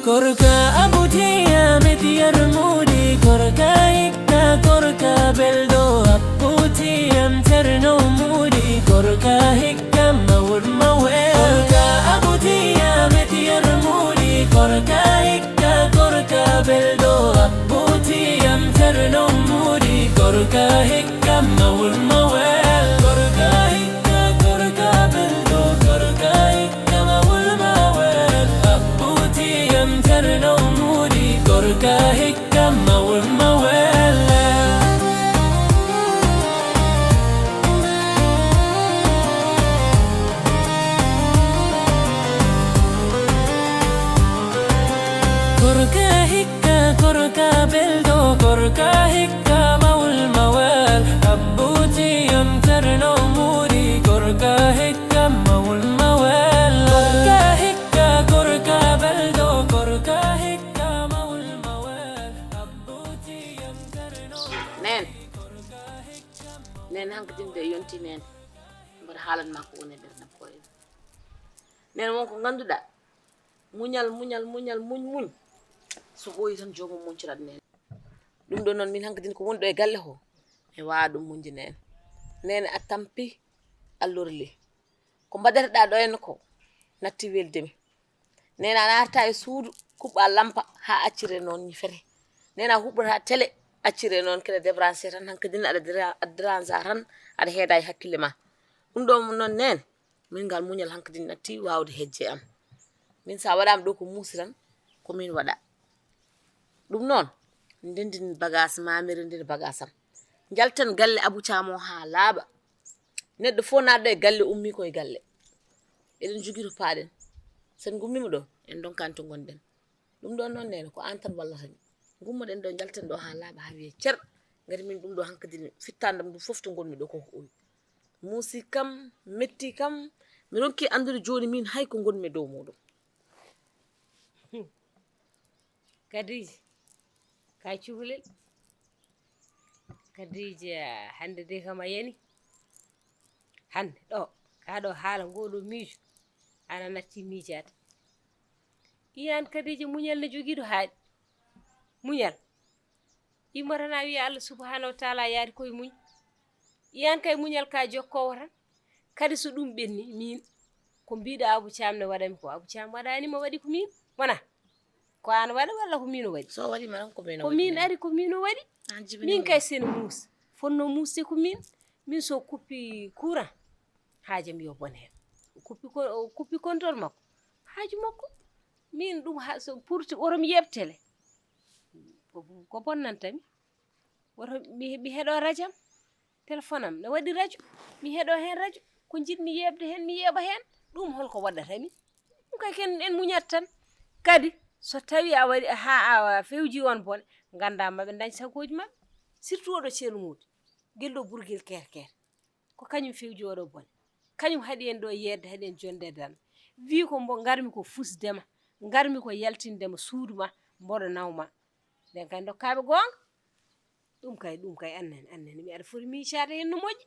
كركا أبوتي يا مدير مودي كركا هيكا كركا بلدو أبوتي يا مترنو مودي كركا هيكا مور مويل كركا أبوتي يا مدير مودي كركا هيكا كركا بلدو أبوتي يا مترنو مودي كركا هيكا مور مويل كركا هيكا كركا بلدو كركا هيكا مور مويل أبوتي يا مترنو مودي كركا هيكا مور مويل كركا هيكا كركا بلدو كركا هيكا مول موال أبوتي يمترنو موري كركا هيكا مول موال كركا هيكا كركا بلدو كركا هيكا مول موال أبوتي يمترنو نين هانك ديمde yonti nen mbar halan mako woni der na ko en nen wonko ganduda muñal muñ so boyi tan jomo muñcirat nen dum do non min hanka din ko wondo e galle ho e waa dum munji nen nen a tampi allorli ko badata do en ko natti weldemi nena narta e suudu kubba lampa ha accire non ni fere nena hubbata tele accire non kede débrancher tan hanka din ada dranza tan ada heeda e hakkille ma dum do non nen min gal muñal hanka din natti wawde hejje am min sa wadam do ko musiran ko min wada dum non ndendin bagage mamire ndir bagasam jaltan galle Abou Thiam ha laaba neddo fo naddo e galle ummi ko e galle eden jogiro paaden sen gummimo do en don kanto gonden dum do non nen ko antan wallata ni gummoden do jaltan do ha laaba ha wiye cer ngari min dum do hankadin fittandam du fofto gonmi do ko o musi kam metti kam mi ronki andude joni min hay ko gonmi do modum Kadija ka cuhlel Kadija hande de kama yani hande do ka do hala godo miiju ana natti miijata iyan Kadija muñal ne jogido haadi muñal imarana wi Allah subhanahu wa ta'ala yaari koy muñ iyan kay muñal ka jokkowo tan kadi so dum benni min ko biida Abou Thiam ne wadami ko Abou Thiam wadani mo wadi ko min wana ko an wada walla ko min o wadi so wadi man ko beno ko min ari ko min o wadi min kay sen mus fonno musse ko min so kuppi courant haaje mi yo bon hen kuppi control makko haaju makko min dum ha so pourti orom yebtele ko bonnantami woto mi hedo radiam téléphone am ne wadi radio mi hedo hen radio ko jidmi yebde hen mi yeba hen dum holko wadatami dum kay ken en muñat tan kadi so tawi a wadi ha a fewji on bon ganda mabe dañ sagoji mabbe surtout odo ceerno mudi geldo burgel kerker ko kanyum fewji odo bon kanyum hadi en do yedde hadi en jonde dan wi ko mbo garmi ko fusdema garmi ko yaltindema suuduma mbodo nawma den kay dokkabe gonga dum kay annen mi ada fori miijade hen no moji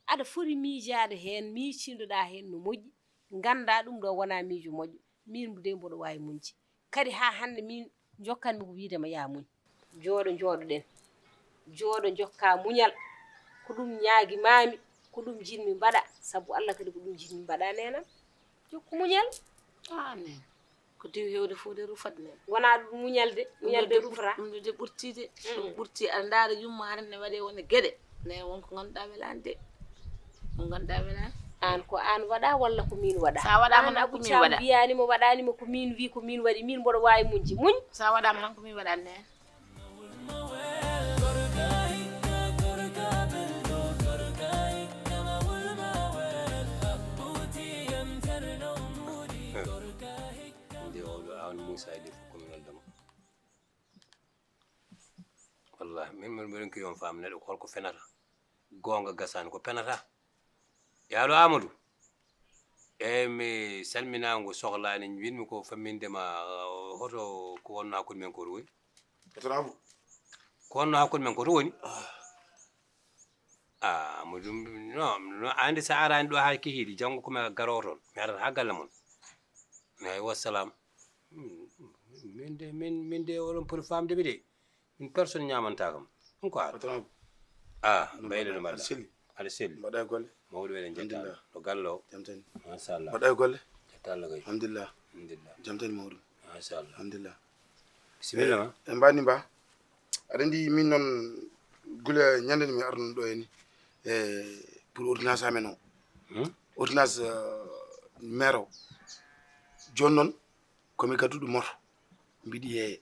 ada fori miijade hen miicindoda hen no moji ganda dum do wona miiju mojo min bude mbodo wawi munci kadi ha hande min jokkanmi ko wiidema ya muñ joodo jokka muñal ko dum nyaagi mami ko dum jinmi bada sabu Allah kadi ko dum jinmi bada nenam jokku muñal amen ko diw hewde fo de rufat ne wana dum muñal de rufra dum de burtide burti andare yumma ne wade wona gede ne wonko nganda welande mo nganda welande an ko an wada walla ko min wada sa wada man ko min wada biyani mo wadani mo ko min wi ko min wadi min bodo wawi munji muñ sa wada man ko min wada ne Musa ile ko min dama wallahi min mi ronki yon fam nedo ko fenata gonga gasan ko penata yaalo Amadou e mi salminango sohlani winmi ko famindema hoto ko wonna hakkude men ko woni ko wonna hakkude men ko woni Amadou no andi sa arani do ha kihidi jango ko me garoton mi arata ha galle mon ay wassalam min de oɗon pour famde de min personne ñamanta kam ɗum ko haala patron mbayde no mbaɗɗa selli aɗa selli mbaɗa e golle mawɗo weɗen jettala to galle o jam tani machallah mbaɗa e golle jettalla kay alhamdulillah alhamdulillah jam tani mawɗum machallah alhamdulillah bisimilla ma en mbani mba aɗa andi min noon gule ñande mi arno ɗo henne pour ordonnance amen o ordonnance maire o joni noon komi gadduɗo moto mbiɗi yeeye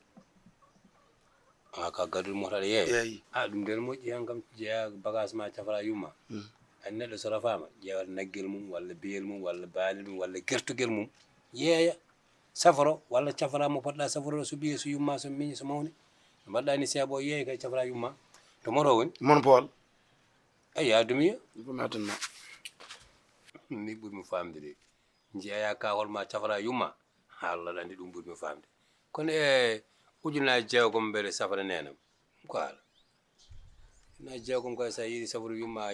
ka gadduɗo moto aɗa yeeye eyi ɗum nder moƴƴi hen kam jeeya bagage ma cafra yumma an neɗɗo so rafama ƴeewat naggel mum walla biyel mum walla baalel mum walla gertugel mum yeeya safaro walla cafra mo poɗɗa safaro so ɓiye so yumma so miñi so mawni no mbaɗɗa ni seeɓo yeeya kay cafra yumma to moto woni monopole ay yadumiya mi atanma ni ɓurmi famde de jeeya ka holma cafra yumma Allah andi ɗum ɓurmi famde kono ujunnaji jeegom mbele safara nenam ko haala ujunnaji jeegom koye sa yiiɗi safaru yumma a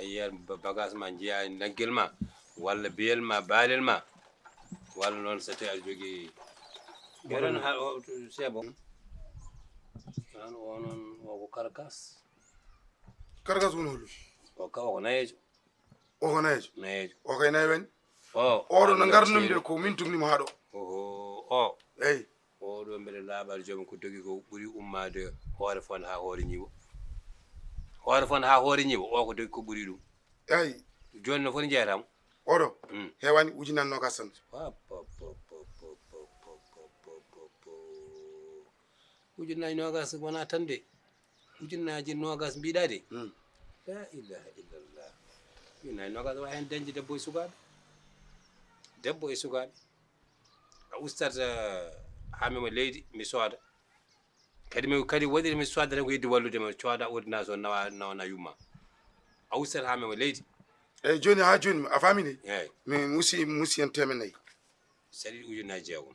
yeyat bagage ma jeeya naggel ma walla biyel ma baalel ma walla noon so tawi aɗa jogui ɓeɗon seebo an o noon oko karkas kargas woni hollu oko nayejo oko nayejo nayejo o kay nayi wani oɗo no gardanumi de ko min tugnimo haɗo o eyi oɗo mbeɗa laaɓal joomi ko dogi ko ɓuuri ummade hoore fon ha hoore ñiiwo hoore fon ha hoore ñiiwo o ko dogi ko ɓuuri ɗum eyi joni no foti jeeyatamo oɗo hewani ujunnaje nogas tan ujunnaji nogas wona tan de ujunnaji nogas mbiɗa de la ilaha illallah ujunnaji nogas wawi hen dañde debbo e sukaɓe a ustat hamimo leydi mi sooda kadi waɗiri mi sooda tan ko yidde walludema cooda ordonnance o nawana yumma a ustat hamimo leydi eyyi joni ha joni a famini eyyi mi musi hen temen nayyi saɗi ujunnaji jeegom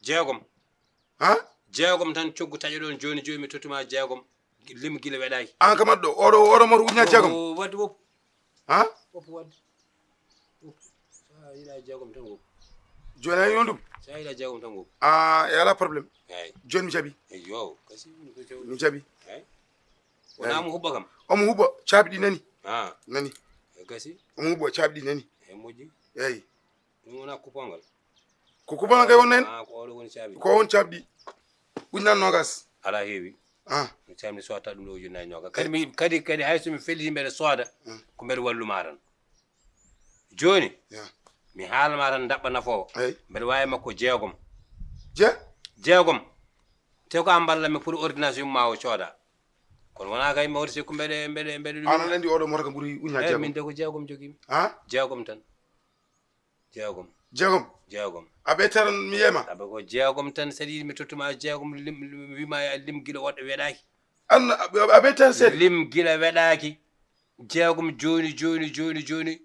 jeegom jeegom tan coggu taƴo ɗon joni mi tottuma jeegom lim guila weɗaki an kam aɗɗo oɗo moto ujunnaje jeegom wadde woppu wadde sa yiiɗa jeegom tan woppu joni a yondum sa yiiɗa jeegom tan woppu e ala probléme eyyi joni mi jaɓi yo kasi mi jaɓi eyyi wonamo huɓɓa kam omo huɓɓa caabi ɗi nani nani gasi omo huɓɓa caabi ɗi nani eyyi moƴƴi eyyi ɗum wona coupongal ko kubaŋa kay wonno hen ko oɗo woni caabi ko won caabi ɗi ujunnaje nogas ala heewi mi camni sodata ɗum ɗo ujunnaji nogas kadi hay somi felliti mbeɗa sooda ko mbeɗa walluma tan joni mi haalama tan daɓɓa nafowo mbeɗa wawi makko jeegom jeegom te ko an ballami pour ordonnance yumma o cooda kono wona kay mi horsi ko mbeɗe ɗum anan andi oɗo moto kam ɓuuri ujunnaje jeegom min de ko jeegom jogimi jeegom tan jeegom jeegom aɓe taran mi yiyama aɓe ko jeegom tan saɗa yiɗi mi tottuma jeegom wima lim guila woɗɗo weɗaki an aɓe tan seeɗa lim guila weɗaki jeegom joni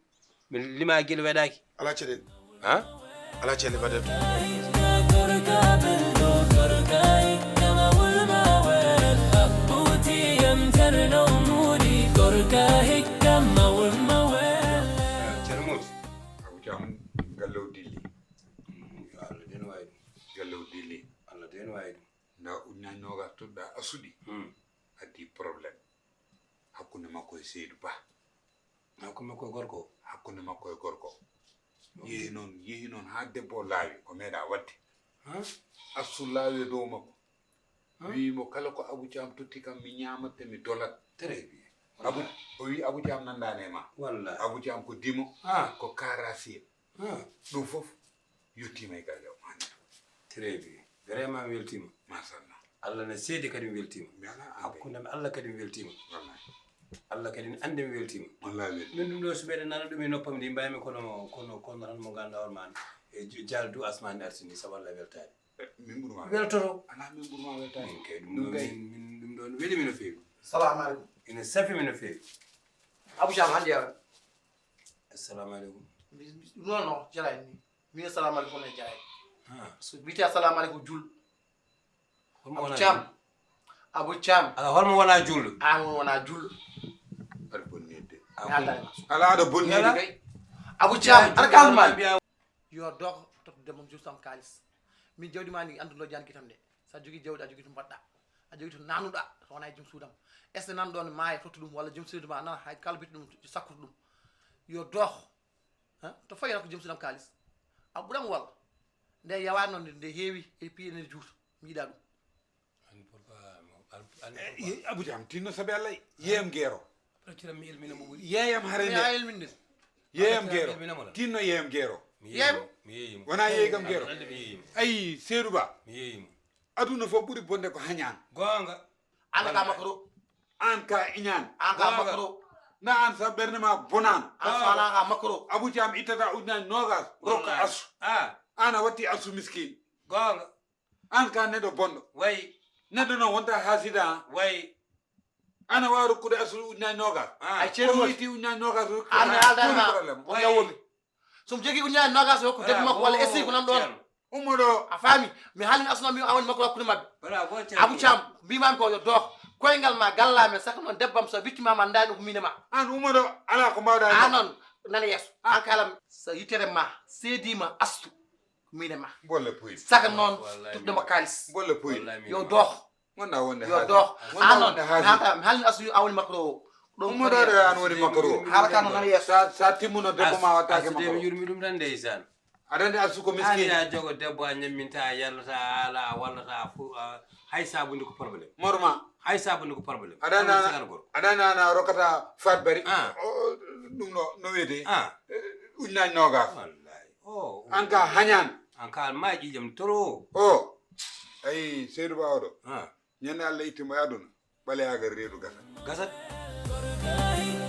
mi lima guila weɗaki ala caɗele ala caɗele baɗeɗo na ujunnaje nogas toɗɗa asuɗi addi probléme hakkude makko e Seydou Ba hakkude makko e gorko hakkude makko e gorko yeehi noon ha debbo laawi ko meeɗa wadde assu laawi e dow makko wimo kala ko Abou Thiam totti kam mi ñamatte mi dolat très bien o wi Abou Thiam nandani e ma wallahi Abou Thiam ko dimo ko karasiye ɗum foof yettima e galle o très bien vraiment mi weltima machallah Allah ne seedi kadi mi weltima hakkudemi Allah kadi mi weltima Allah kadi ne andi mi weltima min ɗum ɗo so ɓeɗe nana ɗum e noppam ndi mbaymi kono tan mo ganduɗa hoorema e jaldu asmani artini sabu Allah weltade min ɓurma weltoto ala min ɓurma weltade min kay ɗum ɗo weɗimi no feewi salamu aleykum ene safimi no feewi Abou Thiam hande yawa assalamu aleykum non jarani ni min assalamu aleykum ne jaay so wiyete assalamu aleykum julɗo Abou Thiam ala holmo wona julɗo an wona julɗo aɗa bonnidde ala aɗa bonnidde kay Abou Thiam aɗa kalma yo dogo tottudemo jultam kalis min jawdi ma ni anduno jaan kitam de sa jogi jawdi a jogi to badda a jogi to nanuda to wona jum suudam est ce nan don maaye tottu dum wala jum suuduma nan hay kala bitu dum sakku dum yo dox ha to fay nak jum suudam kalis a budam wal nde yawa non nde heewi e pi ne juut mi da dum Abu Jam tinno sabe Allah yeyam gero Pertira mi ilmina mo buri. yeyam harende ayel min des yeyam gero tinno yeyam gero Mi yeyim. wona yeyam gero Mi yeyim. ay Seydou Ba Mi yeyim. aduna fo ɓuri bonde ko hañan Gonga. an ka makro an ka iñan an ka makro na an sa ɓernde ma bonan an sala ka makro Abou Jam ittata ujunnaje nogas rokka asu an a watti asu miskin Gonga. an ka neɗɗo bonɗo Way. neɗɗo noon wonta hasida Way. ana wawi rokkude asu ujunnaje nogas ay ceerno itti ujunnaje nogas an aldana probléme o yawomi sum jogi uñaani nogas ko debbi makko walla esti ko nan ɗon ummoɗo a faami mi haalni asuna mi awoni makko hakkude mabɓe Bala bo Abou Thiam mbimami ko yo dox koyngal ma gallami saka noon debbam so wittimama andani ko minema an ummoɗo ala ko mbawɗa an noon nana yeeso an kalam so yittere ma seedima astu ko minema bolle puy saka noon tubdema kalis bolle puy yo dox wonna wonde yo dox an noon wonde haasi mi haalni astu awoni makko ɗo ummoɗo an woni makko haalata noon nana yeeso sa timmuno debbo ma wattake Asde mi makko yurmi dum tan ndeysaan. aɗa andi asu ko miskin Ya jogo debbo a ñamminta a yallata ala wallata fu hay sabunde ko probléme. morma Hay sabunde ko probléme. aɗani ana rokkata fat bari Ah. ɗum no wiyete Ah. ujunnaje nogas Wallahi. Oh. an ka hañan An ka ma jijam toro. o ayi Seydou Ba oɗo Ah. ñande Allah ittimo e aduna ɓaleyagal reedu gasa Gasat. Korka hikka